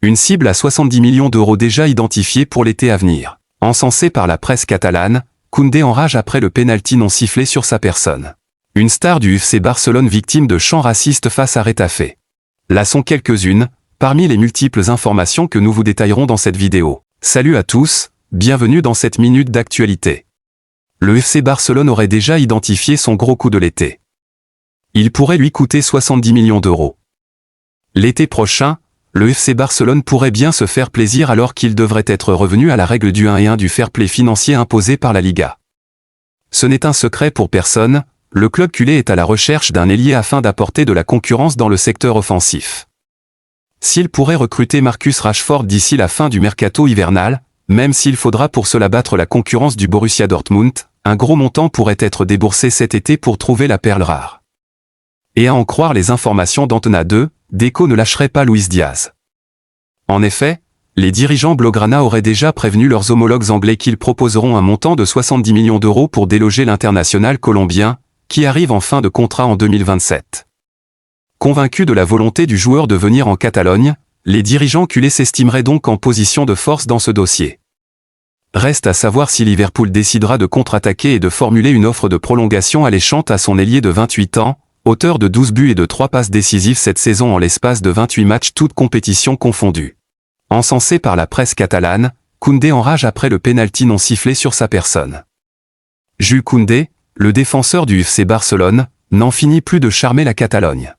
Une cible à 70 millions d'euros déjà identifiée pour l'été à venir. Encensé par la presse catalane, Koundé enrage après le pénalty non sifflé sur sa personne. Une star du FC Barcelone victime de chants racistes face à Retafe. Là sont quelques-unes, parmi les multiples informations que nous vous détaillerons dans cette vidéo. Salut à tous, bienvenue dans cette minute d'actualité. Le FC Barcelone aurait déjà identifié son gros coup de l'été. Il pourrait lui coûter 70 millions d'euros. L'été prochain, le FC Barcelone pourrait bien se faire plaisir alors qu'il devrait être revenu à la règle du 1-1 du fair play financier imposé par la Liga. Ce n'est un secret pour personne, le club culé est à la recherche d'un ailier afin d'apporter de la concurrence dans le secteur offensif. S'il pourrait recruter Marcus Rashford d'ici la fin du mercato hivernal, même s'il faudra pour cela battre la concurrence du Borussia Dortmund, un gros montant pourrait être déboursé cet été pour trouver la perle rare. Et à en croire les informations d'Antena 2, Deco ne lâcherait pas Luis Diaz. En effet, les dirigeants Blaugrana auraient déjà prévenu leurs homologues anglais qu'ils proposeront un montant de 70 millions d'euros pour déloger l'international colombien, qui arrive en fin de contrat en 2027. Convaincus de la volonté du joueur de venir en Catalogne, les dirigeants culés s'estimeraient donc en position de force dans ce dossier. Reste à savoir si Liverpool décidera de contre-attaquer et de formuler une offre de prolongation alléchante à son ailier de 28 ans, auteur de 12 buts et de 3 passes décisives cette saison en l'espace de 28 matchs toutes compétitions confondues. Encensé par la presse catalane, Koundé enrage après le pénalty non sifflé sur sa personne. Jules Koundé, le défenseur du FC Barcelone, n'en finit plus de charmer la Catalogne.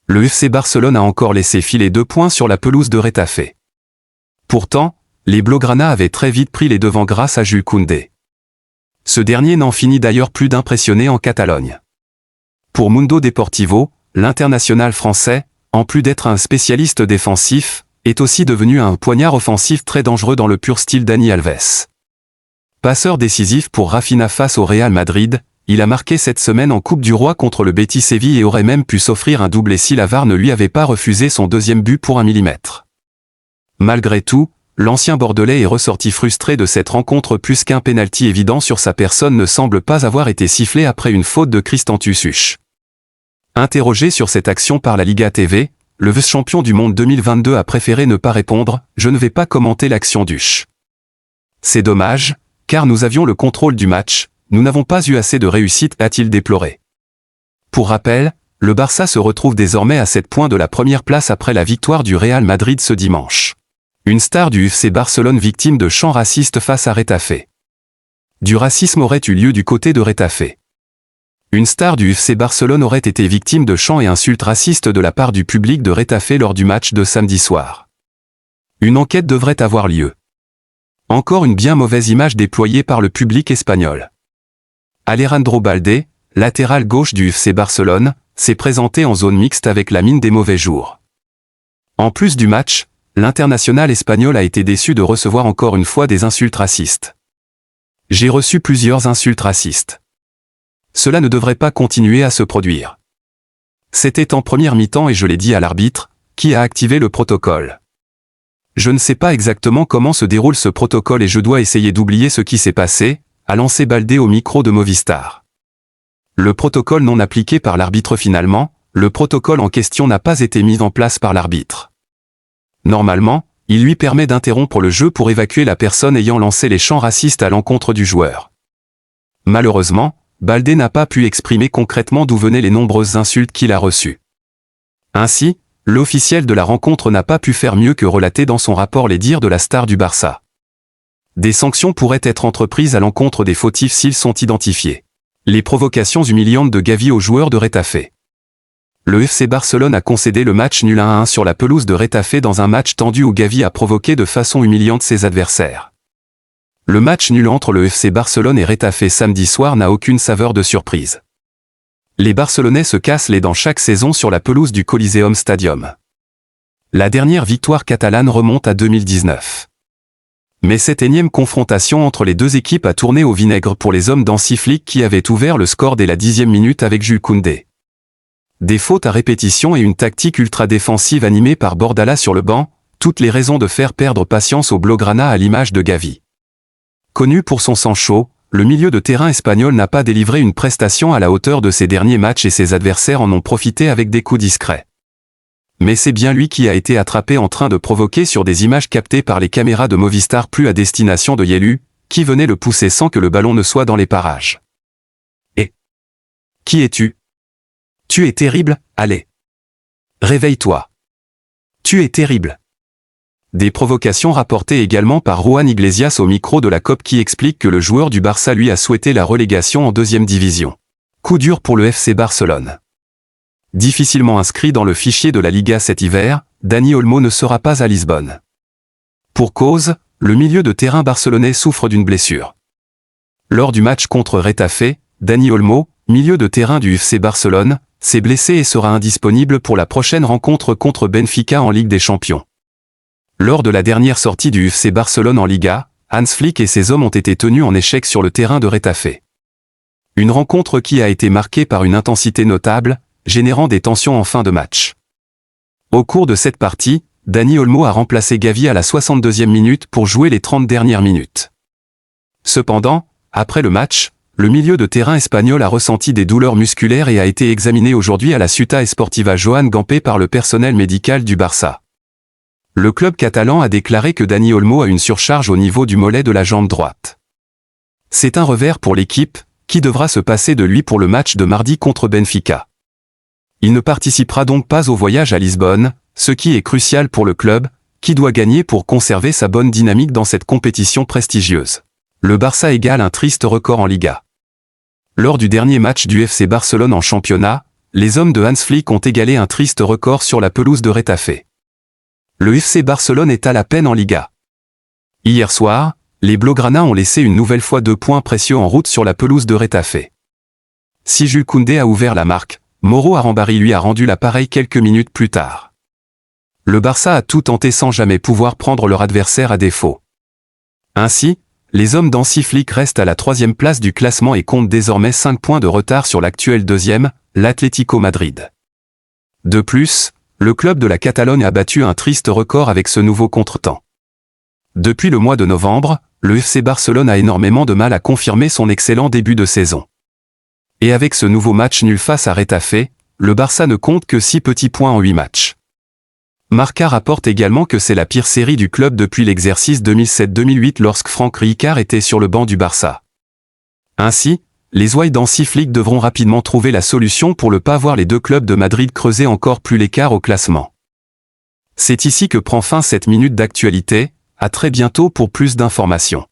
Le FC Barcelone a encore laissé filer 2 points sur la pelouse de Retafe. Pourtant, les Blaugrana avaient très vite pris les devants grâce à Jules Koundé. Ce dernier n'en finit d'ailleurs plus d'impressionner en Catalogne. Pour Mundo Deportivo, l'international français, en plus d'être un spécialiste défensif, est aussi devenu un poignard offensif très dangereux dans le pur style Dani Alves. Passeur décisif pour Rafinha face au Real Madrid, il a marqué cette semaine en Coupe du Roi contre le Betis Séville et aurait même pu s'offrir un doublé si la VAR ne lui avait pas refusé son deuxième but pour 1 millimètre. Malgré tout, l'ancien Bordelais est ressorti frustré de cette rencontre puisqu'un pénalty évident sur sa personne ne semble pas avoir été sifflé après une faute de Christian Tussuch. Interrogé sur cette action par la Liga TV, le vice-champion du monde 2022 a préféré ne pas répondre « Je ne vais pas commenter l'action d'Uch. C'est dommage, car nous avions le contrôle du match, nous n'avons pas eu assez de réussite », a-t-il déploré. Pour rappel, le Barça se retrouve désormais à 7 points de la première place après la victoire du Real Madrid ce dimanche. Une star du FC Barcelone victime de chants racistes face à Retafe. Du racisme aurait eu lieu du côté de Retafe. Une star du FC Barcelone aurait été victime de chants et insultes racistes de la part du public de Retafe lors du match de samedi soir. Une enquête devrait avoir lieu. Encore une bien mauvaise image déployée par le public espagnol. Alejandro Balde, latéral gauche du FC Barcelone, s'est présenté en zone mixte avec la mine des mauvais jours. En plus du match, l'international espagnol a été déçu de recevoir encore une fois des insultes racistes. « J'ai reçu plusieurs insultes racistes. Cela ne devrait pas continuer à se produire. C'était en première mi-temps et je l'ai dit à l'arbitre, qui a activé le protocole. Je ne sais pas exactement comment se déroule ce protocole et je dois essayer d'oublier ce qui s'est passé », a lancé Balde au micro de Movistar. Le protocole non appliqué par l'arbitre finalement, le protocole en question n'a pas été mis en place par l'arbitre. Normalement, il lui permet d'interrompre le jeu pour évacuer la personne ayant lancé les chants racistes à l'encontre du joueur. Malheureusement, Balde n'a pas pu exprimer concrètement d'où venaient les nombreuses insultes qu'il a reçues. Ainsi, l'officiel de la rencontre n'a pas pu faire mieux que relater dans son rapport les dires de la star du Barça. Des sanctions pourraient être entreprises à l'encontre des fautifs s'ils sont identifiés. Les provocations humiliantes de Gavi aux joueurs de Retafe. Le FC Barcelone a concédé le match nul 1-1 sur la pelouse de Retafe dans un match tendu où Gavi a provoqué de façon humiliante ses adversaires. Le match nul entre le FC Barcelone et Retafe samedi soir n'a aucune saveur de surprise. Les Barcelonais se cassent les dents chaque saison sur la pelouse du Coliseum Stadium. La dernière victoire catalane remonte à 2019. Mais cette énième confrontation entre les deux équipes a tourné au vinaigre pour les hommes d'Hansi Flick qui avaient ouvert le score dès la 10e minute avec Jules Koundé. Des fautes à répétition et une tactique ultra-défensive animée par Bordala sur le banc, toutes les raisons de faire perdre patience aux Blaugrana à l'image de Gavi. Connu pour son sang chaud, le milieu de terrain espagnol n'a pas délivré une prestation à la hauteur de ses derniers matchs et ses adversaires en ont profité avec des coups discrets. Mais c'est bien lui qui a été attrapé en train de provoquer sur des images captées par les caméras de Movistar Plus à destination de Yelu, qui venait le pousser sans que le ballon ne soit dans les parages. Et qui es-tu? Tu es terrible, allez. Réveille-toi. Tu es terrible. Des provocations rapportées également par Juan Iglesias au micro de la COP qui explique que le joueur du Barça lui a souhaité la relégation en deuxième division. Coup dur pour le FC Barcelone. Difficilement inscrit dans le fichier de la Liga cet hiver, Dani Olmo ne sera pas à Lisbonne. Pour cause, le milieu de terrain barcelonais souffre d'une blessure. Lors du match contre Retafe, Dani Olmo, milieu de terrain du FC Barcelone, s'est blessé et sera indisponible pour la prochaine rencontre contre Benfica en Ligue des Champions. Lors de la dernière sortie du FC Barcelone en Liga, Hans Flick et ses hommes ont été tenus en échec sur le terrain de Retafe. Une rencontre qui a été marquée par une intensité notable, générant des tensions en fin de match. Au cours de cette partie, Dani Olmo a remplacé Gavi à la 62e minute pour jouer les 30 dernières minutes. Cependant, après le match, le milieu de terrain espagnol a ressenti des douleurs musculaires et a été examiné aujourd'hui à la Ciutat Esportiva Joan Gamper par le personnel médical du Barça. Le club catalan a déclaré que Dani Olmo a une surcharge au niveau du mollet de la jambe droite. C'est un revers pour l'équipe, qui devra se passer de lui pour le match de mardi contre Benfica. Il ne participera donc pas au voyage à Lisbonne, ce qui est crucial pour le club, qui doit gagner pour conserver sa bonne dynamique dans cette compétition prestigieuse. Le Barça égale un triste record en Liga. Lors du dernier match du FC Barcelone en championnat, les hommes de Hans Flick ont égalé un triste record sur la pelouse de Retafe. Le FC Barcelone est à la peine en Liga. Hier soir, les Blaugrana ont laissé une nouvelle fois 2 points précieux en route sur la pelouse de Retafe. Si Jules Koundé a ouvert la marque, Mauro Arambari lui a rendu la pareille quelques minutes plus tard. Le Barça a tout tenté sans jamais pouvoir prendre leur adversaire à défaut. Ainsi, les hommes d'Hansi Flick restent à la 3e place du classement et comptent désormais 5 points de retard sur l'actuel 2e, l'Atlético Madrid. De plus, le club de la Catalogne a battu un triste record avec ce nouveau contretemps. Depuis le mois de novembre, le FC Barcelone a énormément de mal à confirmer son excellent début de saison. Et avec ce nouveau match nul face à Retafe, le Barça ne compte que 6 petits points en 8 matchs. Marca rapporte également que c'est la pire série du club depuis l'exercice 2007-2008 lorsque Franck Rijkaard était sur le banc du Barça. Ainsi, les ouailles d'Hansi Flick devront rapidement trouver la solution pour ne pas voir les deux clubs de Madrid creuser encore plus l'écart au classement. C'est ici que prend fin cette minute d'actualité, à très bientôt pour plus d'informations.